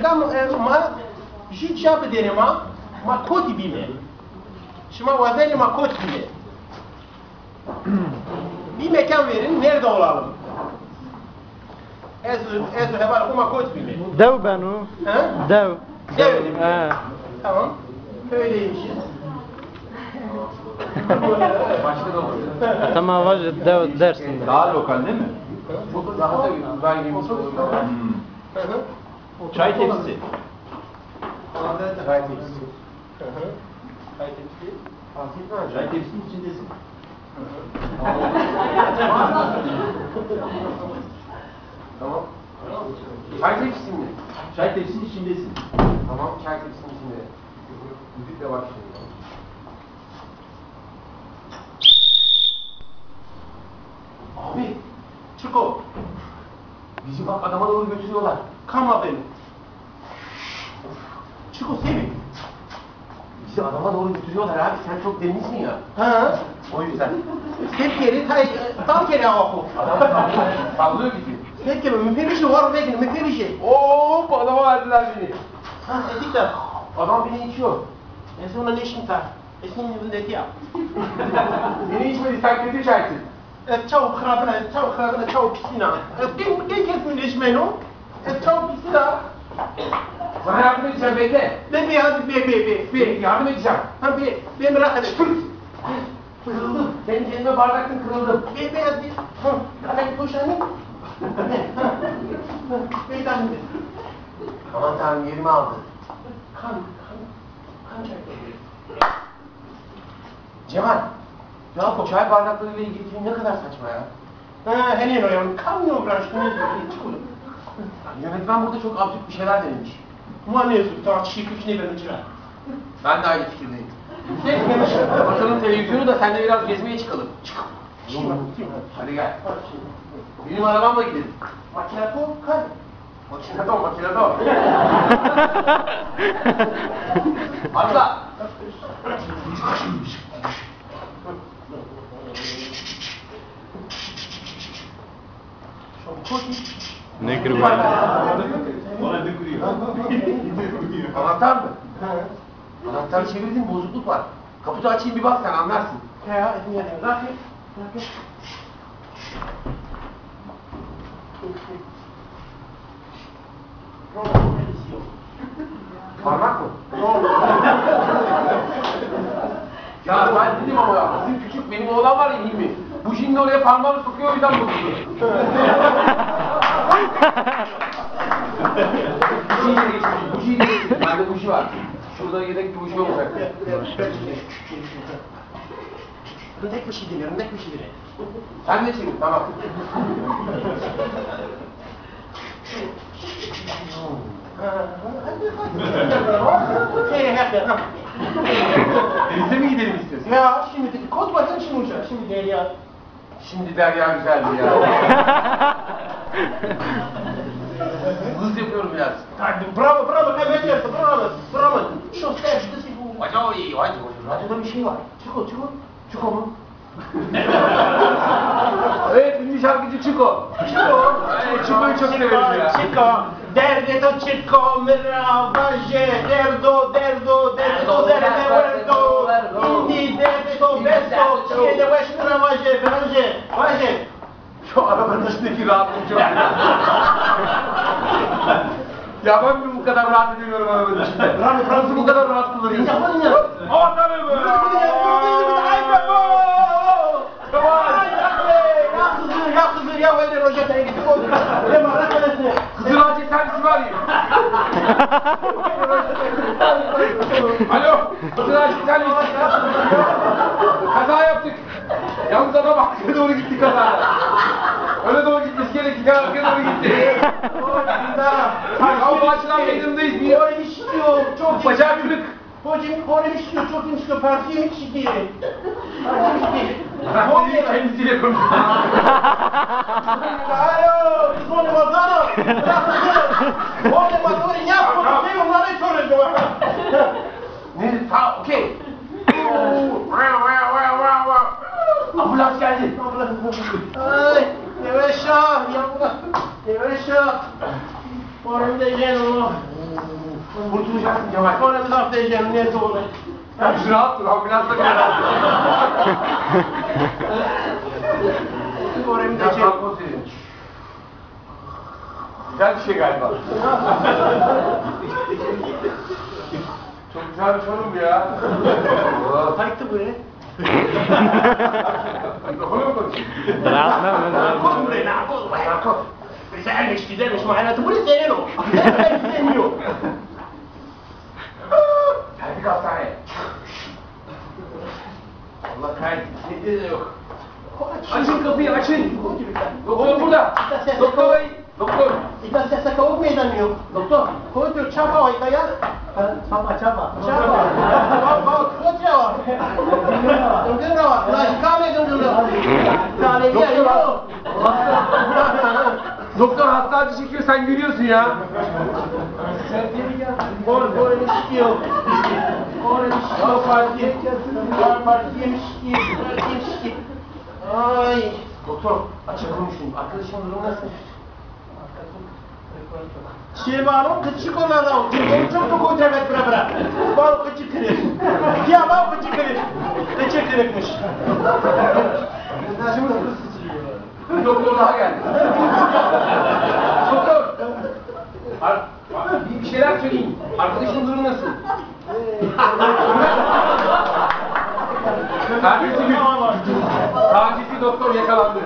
ما جيت شاب ديري ما كوتي بيمه شما وزني ما كوت بيمه bir mekan verin, nerede olalım? Ez heval kuma kot bile. Dev ben o. Ha? Dev. Dev mi? He. Tamam. Öyleymişiz. Başka da olur. Tamam var dev dersin. Daha lokal değil mi? Çok daha da güzel yemiş olur. Çay tepsisi. Çay tepsisi. Çay tepsisi. Çay tepsinin içindesin. Tamam. Çay tepsisi mi? Çay tepsinin içindesin. Tamam, çay tepsisinin içinde. Müzikle başlayalım. Abi, Çiko. Bizi bak adama doğru götürüyorlar. Kanma beni. Çiko Semih. Bizi adama doğru götürüyorlar abi. Sen çok denizsin ya. Ha? O yüzden. Tepkeri, tam kere oku. Adam sallıyor bizi. Tepkeri, müferişi var oraya gidin, müferişi. Ooo, adama verdiler beni. Ha, dedik de, adam beni içiyor. En sonra ne işim var? Esmin yüzündeki ya. Beni içmedi, sen kötü çaysın. Ciao krabına, ciao piscina. Gel kesmin içmeyin o. Ciao piscina. Sana yardım edeceğim bekle. Be hadi Yardım edeceğim. Ha be merak et. Kırıldı. Senin kendime bardakın kırıldı. Be hadi. Ha, kalem koşanı. Be hadi. Aman tanrım yerimi aldı. Kan çay. Cemal. Ya bu çay bardaklarıyla ilgili film ne kadar saçma ya. Ha, hele öyle. Kamyon branşını çıkıyor. Yönetmen burada çok absürt bir şeyler denemiş. Maalesef tartışıyı kışını vermişler. Ben de aynı fikirdeyim. Bakalım televizyonu da seninle biraz gezmeye çıkalım. Çıkalım. Hadi gel. Benim arabamla gidelim. Makinatör, hadi. Makinatör. Atla. Ne kırıyor? Anahtar mı? Anahtarı çevirdin, bozukluk var. Kaputu açayım bir bak sen anlarsın. Ya, zaten. Parmak mı? Ya ben dedim ama ya, bizim küçük benim oğlan var ya Hilmi. Bu şimdi oraya parmağını sokuyor o yüzden bozuldu. Bujiyi de geçmiş. Bende buji var. Şurada yedek bir buji olacak. Rındek bir şey dile. Sen de çevir, tamam. Denize mi gidelim istiyorsun? Ya şimdi koz bakın şimdi uçar. Şimdi Derya. Şimdi Derya güzeldi ya. Hız yapıyorum biraz. Bravo, kaybediyorsa bravo. Şu serçte sifu. Acaba iyi, Radyoda bir şey var. Çiko mu? Evet, ünlü şarkıcı Çiko. Çiko'yu çok severim ya. Çiko. Derdo, miravaje, derdo, indi, derdo, beso, chiede vestra, vaje. Şu arabanın içindeki rahatlığım çok ya ben bu kadar rahat edemiyorum arabanın içinde. Fransız bu kadar rahat kullanıyor. Yapalım ya. Aa tabii böyle. Ya öyle rojete gidip oldu. Kızılacı servisi var ya. Alo, Kızılacı servisi. Kaza yaptık. Yalnız adam arkaya doğru gitti kaza. Öyle doğru gitmesi gerekti, arkaya doğru gitti. Ya bu açıdan meydandayız. Bir oyun istiyor, çok bacağı kırık. Oyun istiyor, çok istiyor, parfüm istiyor. Parfüm kendisiyle konuşuyor. Alo, sono Madonna. Olha, Madonna, yapma, ben onlara soracağım. Ne? Ha, okey. Ambulans geldi. Ay, yavaş ya. Yavaş ya. Orada gel oğlum. Kurtulacaksın Cemal. Sonra bir hafta yiyeceğim. Nerede olur? Sen şu rahat dur. Ambulansla gel. Sonra bir de Ya şey. kalkma senin. Güzel bir şey galiba. Çok güzel bir sorun bu ya. Kayıttı buraya. Mikrofonu mu konuşuyor? Rahatla mı? Koy buraya. Ne yapalım? Koy. Güzelmiş muhayyatı. Burası senin o. Ben istemiyorum. Geldik hastaneye. Allah kahretsin. Ne de yok. Açın kapıyı açın. Doktor burada. Doktor bey. Doktor. Ikan saya sakawag may danyo. Doktor, kau tu capa ay kaya? Capa. Capa. Bawa kau capa. Tunggu rawa. Lah kami tunggu rawa. Tale dia yo. Doktor hasta acı çekiyor sen gülüyorsun ya. Bol ne istiyor? Bol ne istiyor? Parti yemiş ki. Ay. Doktor açık konuşun. Arkadaşım durumu nasıl? Şevalon kıçı kollada o. Çok da kocaman bıra. Bal kıçı kırık. Ya bal kıçı kırık. Kıçı kırıkmış. Doktor daha geldi. Doktor. Bir şeyler söyleyin. Arkadaşın durumu nasıl? Ertesi gün tacizci doktor yakalandı.